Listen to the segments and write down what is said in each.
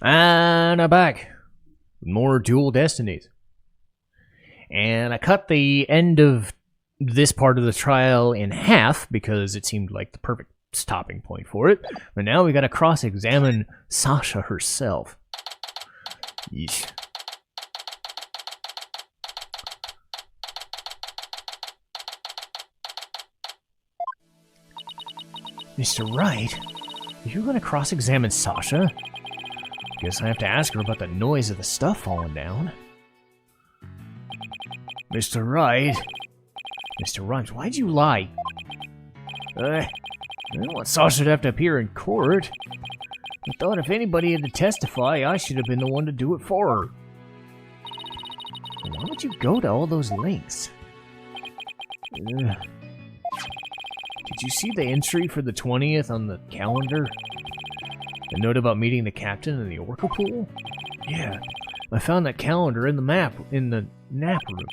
And I'm back. More dual Destinies. And I cut the end of this part of the trial in half because it seemed like the perfect stopping point for it. But now we gotta cross-examine Sasha herself. Yeesh. Mr. Wright, are you gonna cross-examine Sasha? Guess I have to ask her about the noise of the stuff falling down. Mr. Wright? Mr. Rhymes, why'd you lie? I don't want Sasha to have to appear in court. I thought if anybody had to testify, I should have been the one to do it for her. Why would you go to all those links? Did you see the entry for the 20th on the calendar? A note about meeting the captain in the Orca pool? Yeah, I found that calendar in the map in the nap room.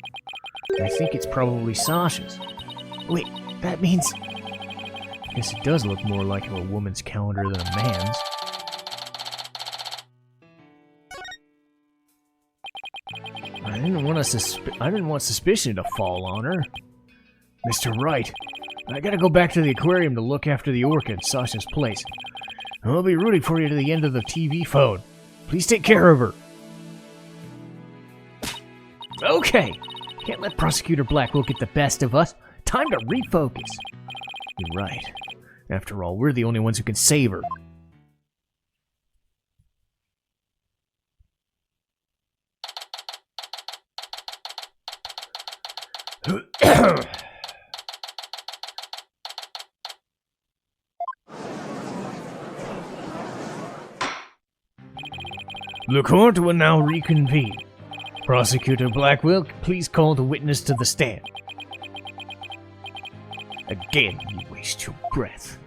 I think it's probably Sasha's. Wait, that means... I guess it does look more like a woman's calendar than a man's. I didn't want suspicion to fall on her. Mr. Wright, I gotta go back to the aquarium to look after the orca at Sasha's place. I'll be rooting for you to the end of the TV phone. Please take care of her. Okay. Can't let Prosecutor Blackwell get the best of us. Time to refocus. You're right. After all, we're the only ones who can save her. The court will now reconvene. Prosecutor Blackwell, please call the witness to the stand. Again, you waste your breath.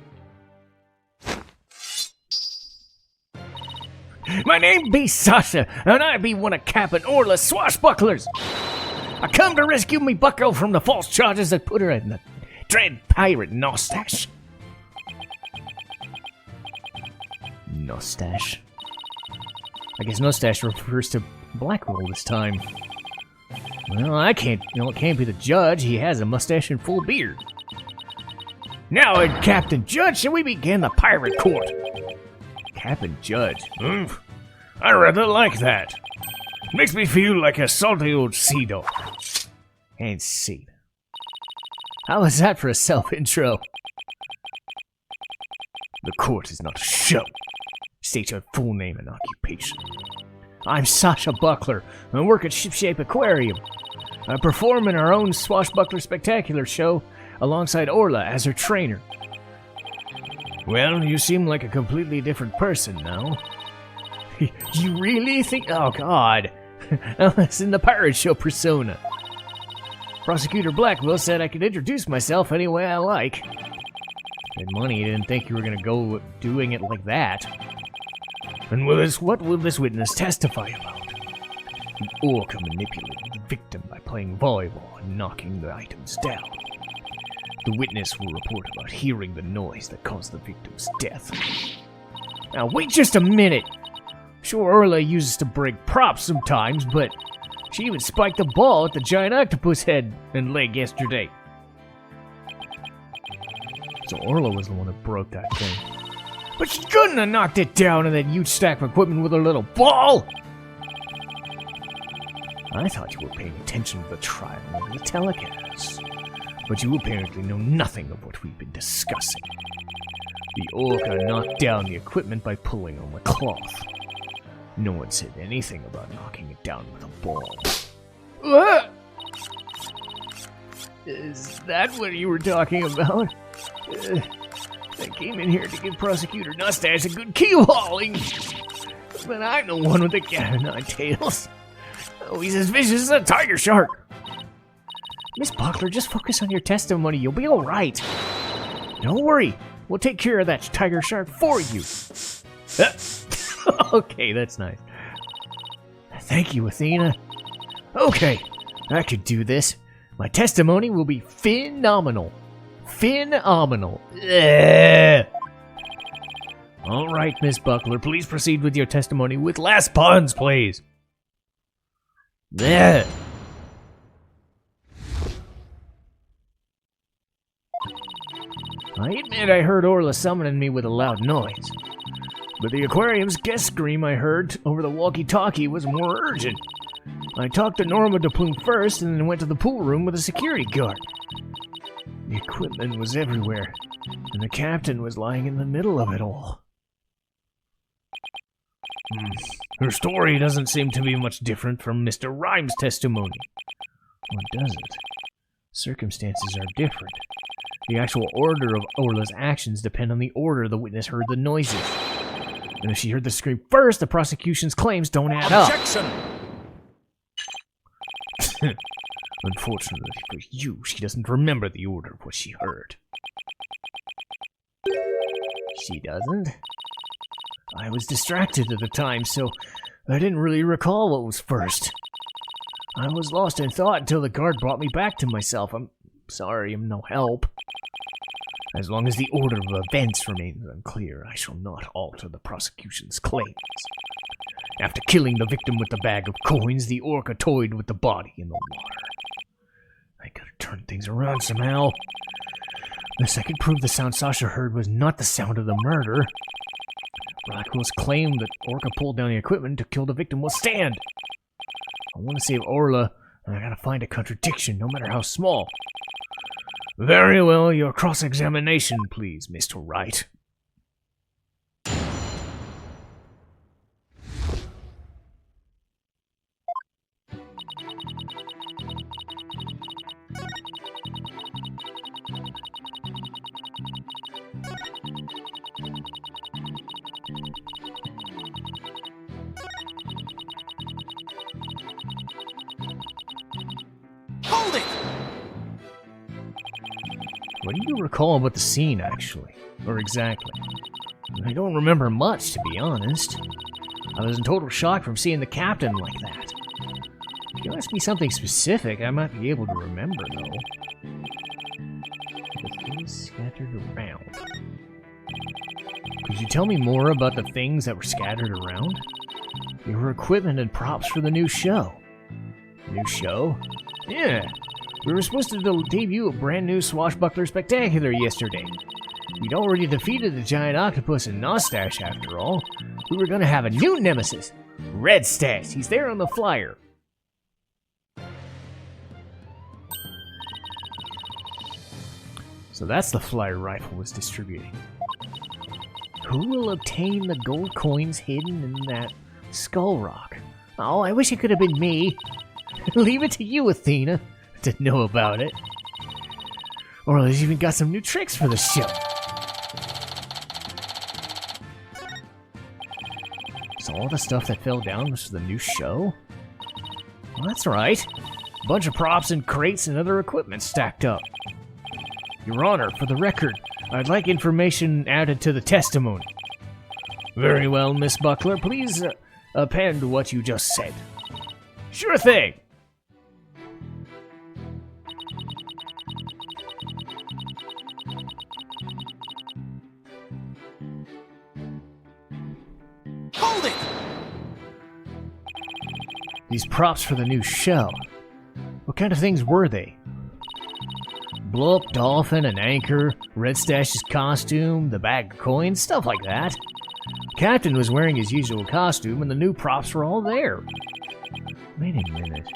My name be Sasha, and I be one of Captain Orla's swashbucklers. I come to rescue me bucko from the false charges that put her in the dread pirate Nostache. Nostache? I guess Nostache refers to Blackwell this time. Well, it can't be the judge. He has a mustache and full beard. Now, Captain Judge, shall we begin the pirate court? Captain Judge? I rather like that. Makes me feel like a salty old sea dog. And seed. How was that for a self-intro? The court is not a show. State your full name and occupation. I'm Sasha Buckler. I work at Shipshape Aquarium. I perform in our own Swashbuckler Spectacular show alongside Orla as her trainer. Well, you seem like a completely different person now. You really think? Oh, God. I was in the pirate show persona. Prosecutor Blackwell said I could introduce myself any way I like. And money, you didn't think you were going to go doing it like that. And what will this witness testify about? The orca manipulated the victim by playing volleyball and knocking the items down. The witness will report about hearing the noise that caused the victim's death. Now wait just a minute! Sure, Orla uses to break props sometimes, but she even spiked the ball at the giant octopus head and leg yesterday. So Orla was the one that broke that thing. But she couldn't have knocked it down in that huge stack of equipment with her little ball! I thought you were paying attention to the trial over the telecast. But you apparently know nothing of what we've been discussing. The orca knocked down the equipment by pulling on the cloth. No one said anything about knocking it down with a ball. Is that what you were talking about? I came in here to give Prosecutor Mustache a good keel hauling. But I'm the one with the cat of nine tails. Oh, he's as vicious as a tiger shark. Miss Buckler, just focus on your testimony. You'll be all right. Don't worry. We'll take care of that tiger shark for you. Okay, that's nice. Thank you, Athena. Okay, I could do this. My testimony will be phenomenal. Phenomenal. All right, Miss Buckler, please proceed with your testimony with less puns, please. There. I admit I heard Orla summoning me with a loud noise, but the aquarium's guest scream I heard over the walkie-talkie was more urgent. I talked to Norma de Plume first and then went to the pool room with a security guard. The equipment was everywhere, and the captain was lying in the middle of it all. Her story doesn't seem to be much different from Mr. Rhymes' testimony. Or does it? Circumstances are different. The actual order of Orla's actions depend on the order the witness heard the noises. And if she heard the scream first, the prosecution's claims don't add up. Objection! Unfortunately for you, she doesn't remember the order of what she heard. She doesn't? I was distracted at the time, so I didn't really recall what was first. I was lost in thought until the guard brought me back to myself. I'm sorry, I'm no help. As long as the order of events remains unclear, I shall not alter the prosecution's claims. After killing the victim with the bag of coins, the orca toyed with the body in the water. I gotta turn things around somehow. The second proof the sound Sasha heard was not the sound of the murder. Blackwell's claim that Orca pulled down the equipment to kill the victim will stand. I want to save Orla, and I gotta find a contradiction, no matter how small. Very well, your cross-examination, please, Mr. Wright. Hold it! What do you recall about the scene, actually? Or exactly? I don't remember much, to be honest. I was in total shock from seeing the captain like that. If you ask me something specific, I might be able to remember, though. The things scattered around. Could you tell me more about the things that were scattered around? They were equipment and props for the new show. New show? Yeah. We were supposed to debut a brand new Swashbuckler Spectacular yesterday. We'd already defeated the giant octopus in Nostache, after all. We were gonna have a new nemesis. Red Stash. He's there on the flyer. So that's the flyer Rifle was distributing. Who will obtain the gold coins hidden in that skull rock? Oh, I wish it could have been me. Leave it to you, Athena, to know about it. Orla's even got some new tricks for the show. So all the stuff that fell down was for the new show? Well, that's right. A bunch of props and crates and other equipment stacked up. Your Honor, for the record, I'd like information added to the testimony. Very well, Miss Buckler. Please append what you just said. Sure thing. Hold it! These props for the new show. What kind of things were they? Blow-up dolphin, an anchor, Red Stash's costume, the bag of coins, stuff like that. Captain was wearing his usual costume and the new props were all there. Wait a minute.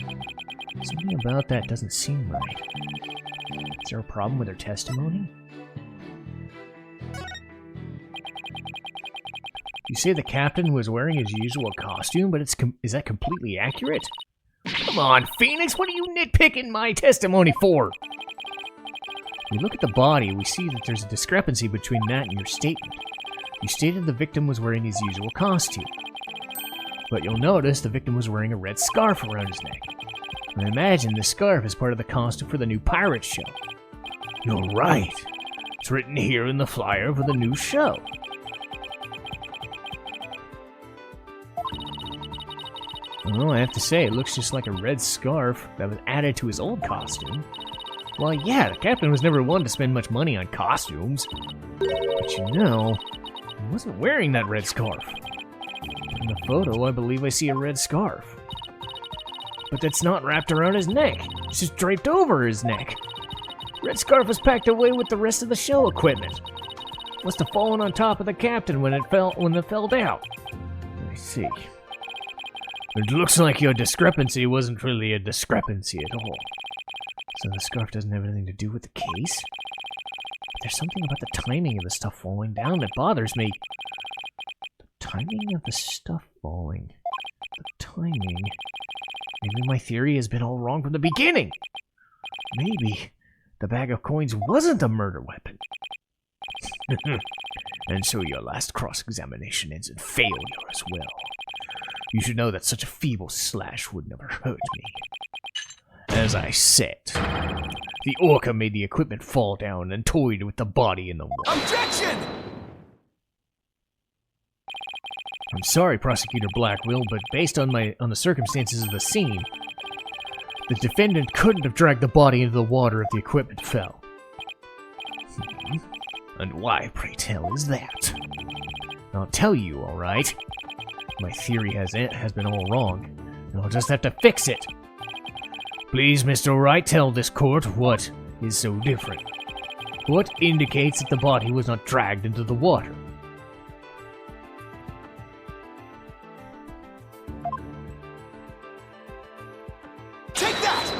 Something about that doesn't seem right. Is there a problem with her testimony? You say the captain was wearing his usual costume, but is that completely accurate? Come on, Phoenix, what are you nitpicking my testimony for? If we look at the body, we see that there's a discrepancy between that and your statement. You stated the victim was wearing his usual costume. But you'll notice the victim was wearing a red scarf around his neck. I imagine this scarf is part of the costume for the new pirate show. You're right. It's written here in the flyer for the new show. Well, I have to say, it looks just like a red scarf that was added to his old costume. Well, yeah, the captain was never one to spend much money on costumes. But you know, wasn't wearing that red scarf. In the photo, I believe I see a red scarf. But that's not wrapped around his neck. It's just draped over his neck. Red scarf was packed away with the rest of the show equipment. Must have fallen on top of the captain when it fell down. I see. It looks like your discrepancy wasn't really a discrepancy at all. So the scarf doesn't have anything to do with the case? There's something about the timing of the stuff falling down that bothers me. The timing of the stuff falling. The timing. Maybe my theory has been all wrong from the beginning. Maybe the bag of coins wasn't a murder weapon. And so your last cross-examination ends in failure as well. You should know that such a feeble slash would never hurt me. As I said, the orca made the equipment fall down and toyed with the body in the wall. Objection! I'm sorry, Prosecutor Blackwell, but based on the circumstances of the scene, the defendant couldn't have dragged the body into the water if the equipment fell. And why, pray tell, is that? I'll tell you, all right. My theory has been all wrong, and I'll just have to fix it. Please, Mr. Wright, tell this court what is so different. What indicates that the body was not dragged into the water? Take that!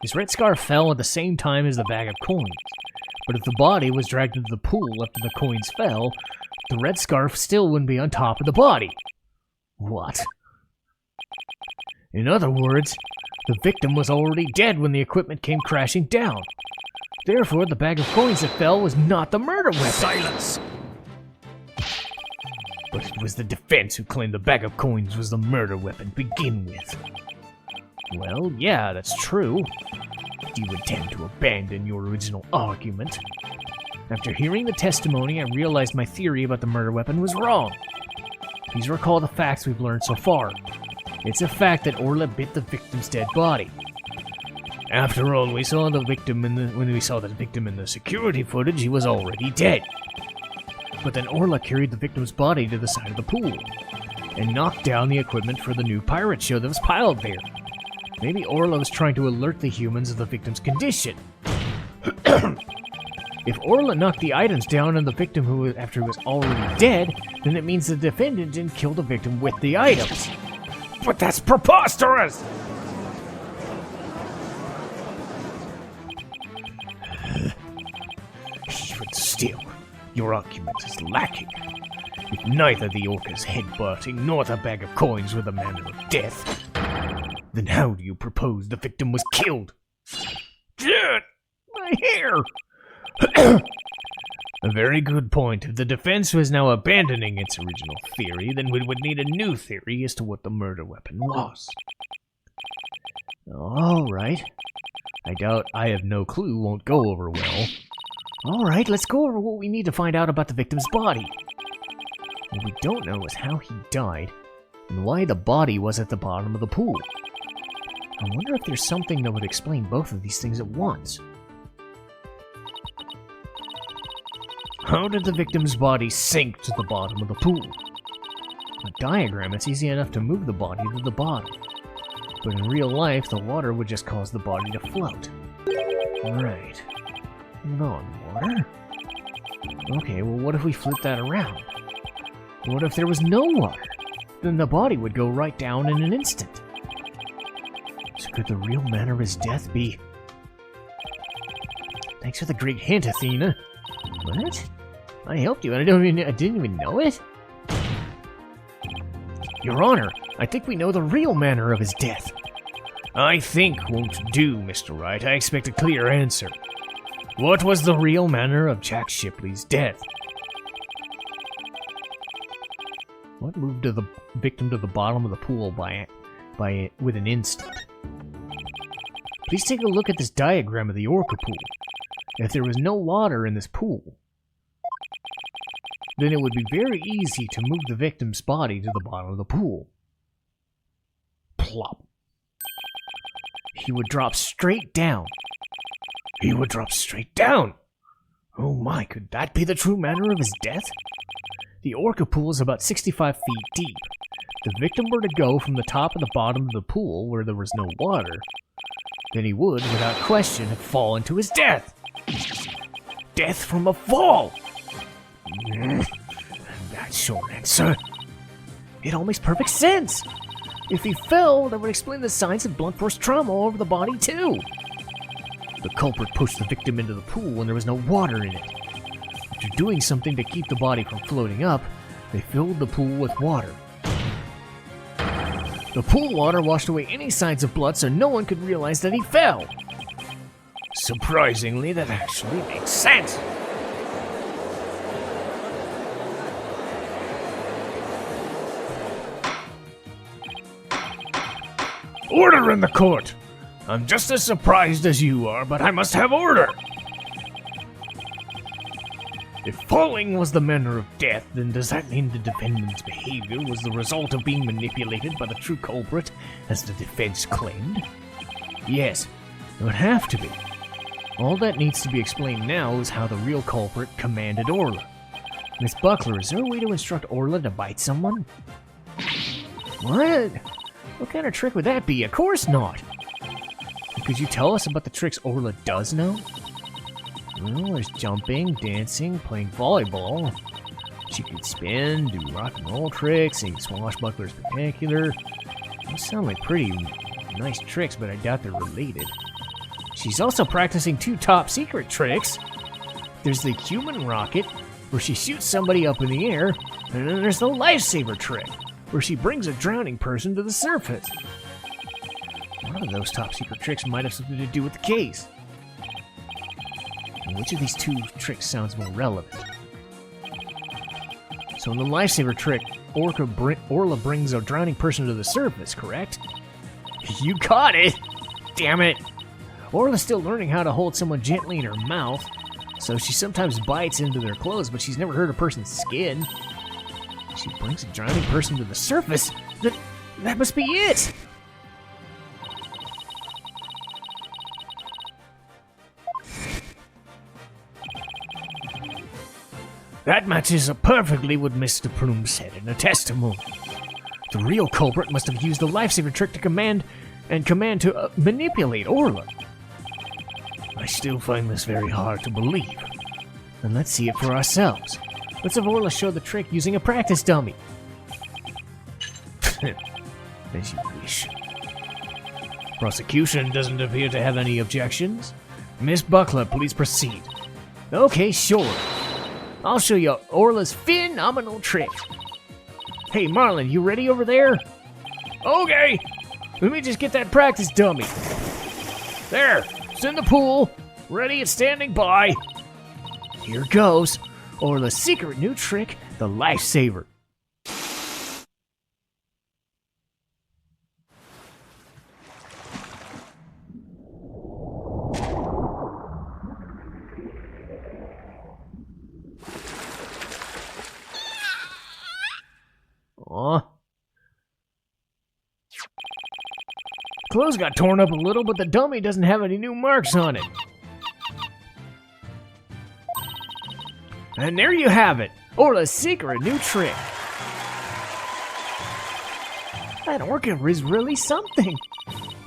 His red scarf fell at the same time as the bag of coins. But if the body was dragged into the pool after the coins fell, the red scarf still wouldn't be on top of the body. What? In other words, the victim was already dead when the equipment came crashing down. Therefore, the bag of coins that fell was not the murder weapon. Silence! But it was the defense who claimed the bag of coins was the murder weapon to begin with. Well, yeah, that's true. Do you intend to abandon your original argument? After hearing the testimony, I realized my theory about the murder weapon was wrong. Please recall the facts we've learned so far. It's a fact that Orla bit the victim's dead body. After all, when we saw the victim in the security footage, he was already dead. But then Orla carried the victim's body to the side of the pool and knocked down the equipment for the new pirate show that was piled there. Maybe Orla was trying to alert the humans of the victim's condition. If Orla knocked the items down on the victim after he was already dead, then it means the defendant didn't kill the victim with the items. But that's preposterous! Even still, your argument is lacking. If neither the orca's headbutting nor the bag of coins were the manner of death, then how do you propose the victim was killed? My hair! A very good point. If the defense was now abandoning its original theory, then we would need a new theory as to what the murder weapon was. Alright. I doubt I have no clue won't go over well. Alright, let's go over what we need to find out about the victim's body. What we don't know is how he died, and why the body was at the bottom of the pool. I wonder if there's something that would explain both of these things at once. How did the victim's body sink to the bottom of the pool? On a diagram, it's easy enough to move the body to the bottom. But in real life, the water would just cause the body to float. Right. Hold on, water? Okay, well what if we flip that around? What if there was no water? Then the body would go right down in an instant. So could the real manner of his death be... Thanks for the great hint, Athena. What? I helped you and I didn't even know it? Your Honor, I think we know the real manner of his death. I think won't do, Mr. Wright. I expect a clear answer. What was the real manner of Jack Shipley's death? What moved the victim to the bottom of the pool with an instant? Please take a look at this diagram of the orca pool. If there was no water in this pool, then it would be very easy to move the victim's body to the bottom of the pool. Plop. He would drop straight down. He would drop straight down. Oh my, could that be the true manner of his death? The orca pool is about 65 feet deep. If the victim were to go from the top to the bottom of the pool where there was no water, then he would, without question, have fallen to his death. Death from a fall! That short answer. It all makes perfect sense. If he fell, that would explain the signs of blunt force trauma all over the body, too. The culprit pushed the victim into the pool when there was no water in it. After doing something to keep the body from floating up, they filled the pool with water. The pool water washed away any signs of blood so no one could realize that he fell. Surprisingly, that actually makes sense. Order in the court! I'm just as surprised as you are, but I must have order! If falling was the manner of death, then does that mean the defendant's behavior was the result of being manipulated by the true culprit, as the defense claimed? Yes, it would have to be. All that needs to be explained now is how the real culprit commanded Orla. Miss Buckler, is there a way to instruct Orla to bite someone? What? What kind of trick would that be? Of course not! Could you tell us about the tricks Orla does know? Well, there's jumping, dancing, playing volleyball. She could spin, do rock and roll tricks, sing swashbuckler spectacular. Those sound like pretty nice tricks, but I doubt they're related. She's also practicing 2 top secret tricks. There's the human rocket, where she shoots somebody up in the air, and then there's the lifesaver trick, where she brings a drowning person to the surface. One of those top secret tricks might have something to do with the case. And which of these 2 tricks sounds more relevant? So in the lifesaver trick, Orla brings a drowning person to the surface, correct? You got it! Damn it! Orla's still learning how to hold someone gently in her mouth, so she sometimes bites into their clothes, but she's never hurt a person's skin. She brings a drowning person to the surface? That must be it! That matches up perfectly what Mr. Plume said in a testimony. The real culprit must have used the lifesaver trick to command to manipulate Orla. I still find this very hard to believe. And let's see it for ourselves. Let's have Orla show the trick using a practice dummy. As you wish. Prosecution doesn't appear to have any objections. Miss Buckler, please proceed. Okay, sure. I'll show you Orla's phenomenal trick. Hey, Marlon, you ready over there? Okay. Let me just get that practice dummy. There, it's in the pool. Ready and standing by. Here goes. Orla's secret new trick, the lifesaver. Aw. Clothes got torn up a little, but the dummy doesn't have any new marks on it. And there you have it, Orla's secret new trick. That orca is really something.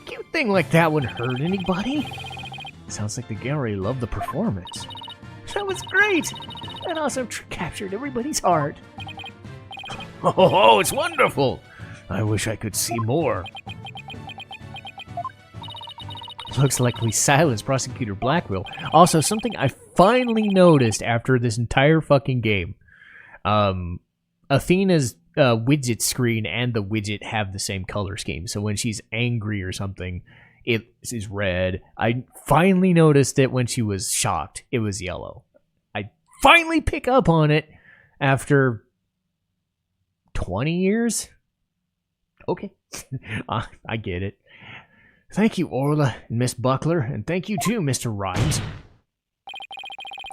Cute thing like that wouldn't hurt anybody. Sounds like the gallery loved the performance. That was great. That awesome trick captured everybody's heart. Oh, it's wonderful. I wish I could see more. Looks like we silenced Prosecutor Blackwell. Also, something I finally noticed after this entire fucking game. Athena's widget screen and the widget have the same color scheme. So when she's angry or something, it is red. I finally noticed it when she was shocked. It was yellow. I finally pick up on it after 20 years? Okay. I get it. Thank you, Orla and Miss Buckler, and thank you too, Mr. Rhymes.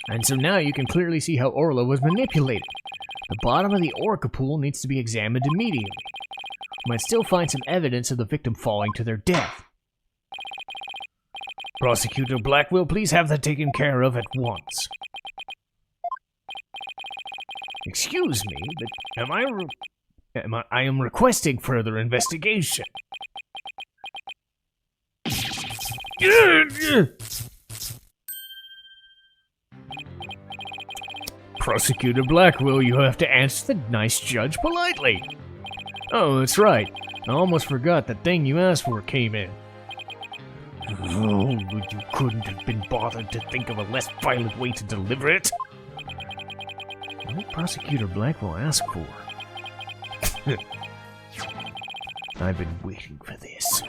And so now you can clearly see how Orla was manipulated. The bottom of the orca pool needs to be examined immediately. We might still find some evidence of the victim falling to their death. Prosecutor Blackwell, please have that taken care of at once. Excuse me, but I am requesting further investigation. Prosecutor Blackwell, you have to answer the nice judge politely. Oh, that's right. I almost forgot the thing you asked for came in. Oh, but you couldn't have been bothered to think of a less violent way to deliver it? What did Prosecutor Blackwell ask for? I've been waiting for this.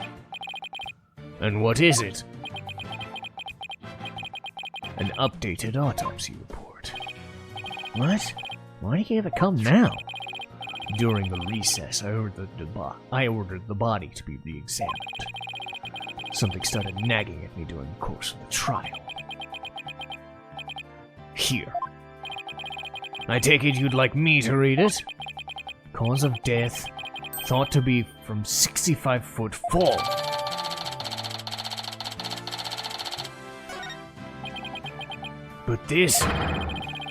And what is it? An updated autopsy report. What? Why do you have it come now? During the recess, I ordered the body to be re-examined. Something started nagging at me during the course of the trial. Here. I take it you'd like me to read it? Cause of death, thought to be from 65-foot fall. But this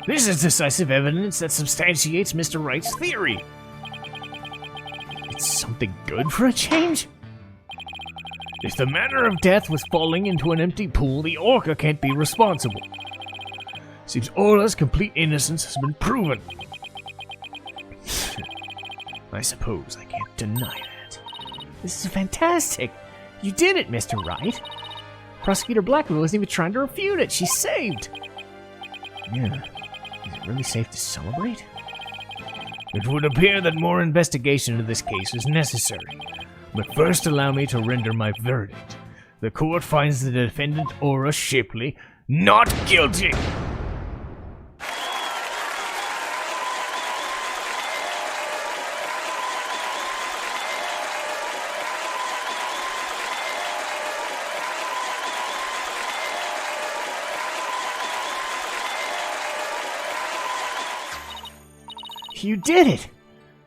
is decisive evidence that substantiates Mr. Wright's theory. It's something good for a change? If the manner of death was falling into an empty pool, the Orca can't be responsible. Seems Orla's complete innocence has been proven. I suppose I can't deny that. This is fantastic. You did it, Mr. Wright. Prosecutor Blackwell wasn't even trying to refute it. She's saved. Yeah. Is it really safe to celebrate? It would appear that more investigation into this case is necessary. But first allow me to render my verdict. The court finds the defendant Orla Shipley not guilty! You did it!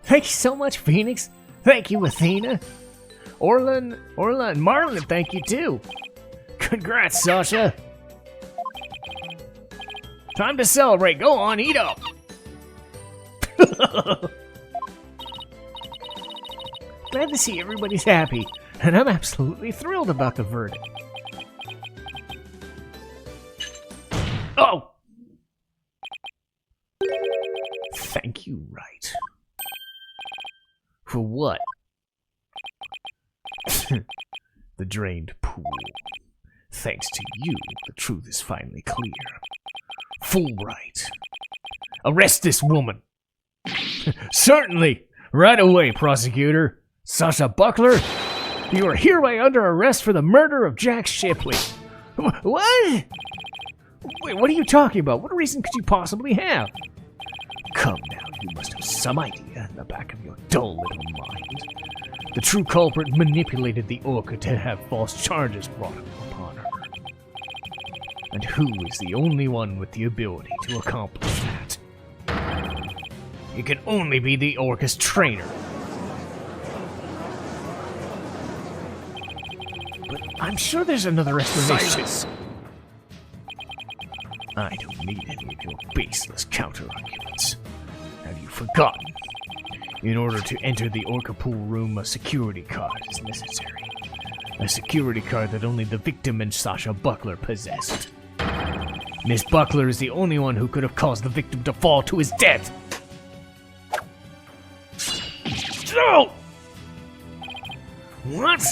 Thank you so much, Phoenix. Thank you, Athena. Orla and Marlon, thank you too. Congrats, Sasha. Time to celebrate. Go on, eat up. Glad to see everybody's happy, and I'm absolutely thrilled about the verdict. Oh! Thank you, Wright. For what? The drained pool. Thanks to you, the truth is finally clear. Full right. Arrest this woman. Certainly. Right away, prosecutor. Sasha Buckler, you are hereby under arrest for the murder of Jack Shipley. What? Wait, what are you talking about? What reason could you possibly have? Come now, you must have some idea in the back of your dull little mind. The true culprit manipulated the Orca to have false charges brought upon her. And who is the only one with the ability to accomplish that? It can only be the Orca's trainer. But I'm sure there's another explanation. Silence. I don't need any of your baseless counter-arguments. Have you forgotten? In order to enter the Orca pool room, a security card is necessary. A security card that only the victim and Sasha Buckler possessed. Miss Buckler is the only one who could have caused the victim to fall to his death. No! What?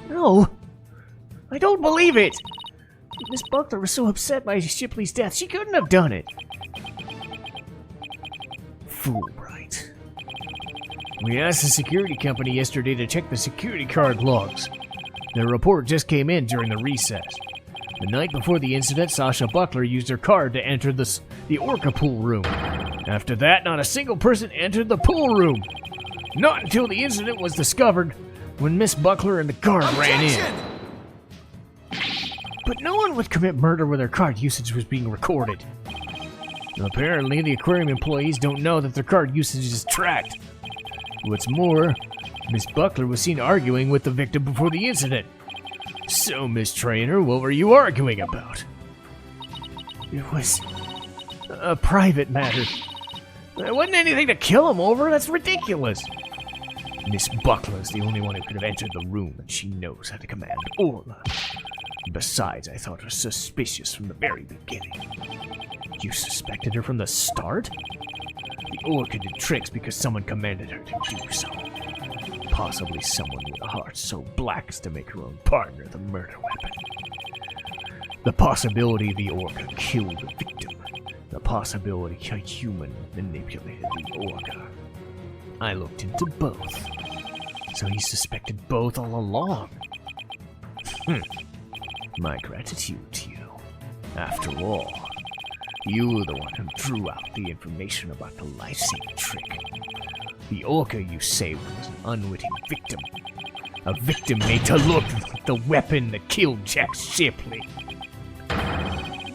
No. I don't believe it. Miss Buckler was so upset by Shipley's death, she couldn't have done it. Fulbright. We asked the security company yesterday to check the security card logs. Their report just came in during the recess. The night before the incident, Sasha Buckler used her card to enter the Orca pool room. After that, not a single person entered the pool room. Not until the incident was discovered, when Miss Buckler and the guard ran in. But no one would commit murder where their card usage was being recorded. Apparently, the aquarium employees don't know that their card usage is tracked. What's more, Miss Buckler was seen arguing with the victim before the incident. So, Miss Trainer, what were you arguing about? It was a private matter. There wasn't anything to kill him over, that's ridiculous. Miss Buckler's the only one who could have entered the room, and she knows how to command Orla. Besides, I thought her suspicious from the very beginning. You suspected her from the start? The Orca did tricks because someone commanded her to do so. Possibly someone with a heart so black as to make her own partner the murder weapon. The possibility the Orca killed the victim. The possibility a human manipulated the Orca. I looked into both. So he suspected both all along. My gratitude to you. After all, you were the one who drew out the information about the life-saving trick. The Orca you saved was an unwitting victim. A victim made to look like the weapon that killed Jack Shipley.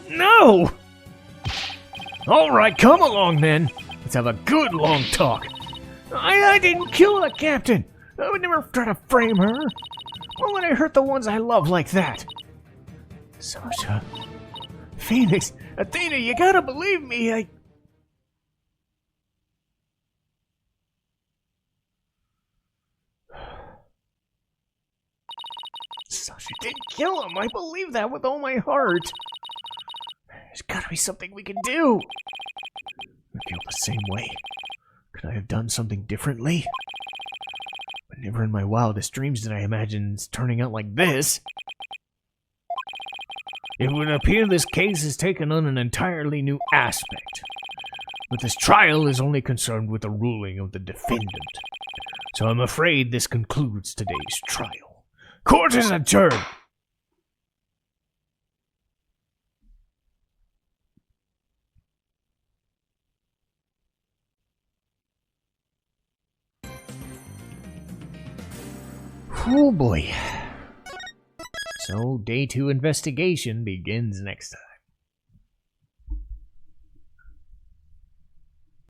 No! Alright, come along then. Let's have a good long talk. I didn't kill the captain. I would never try to frame her. Why would I hurt the ones I love like that? Sasha. Phoenix. Athena, you gotta believe me, Sasha didn't kill him. I believe that with all my heart. There's gotta be something we can do. I feel the same way. Could I have done something differently? But never in my wildest dreams did I imagine it's turning out like this. It would appear this case has taken on an entirely new aspect. But this trial is only concerned with the ruling of the defendant. So I'm afraid this concludes today's trial. Court is adjourned! Oh boy. So, day 2 investigation begins next time.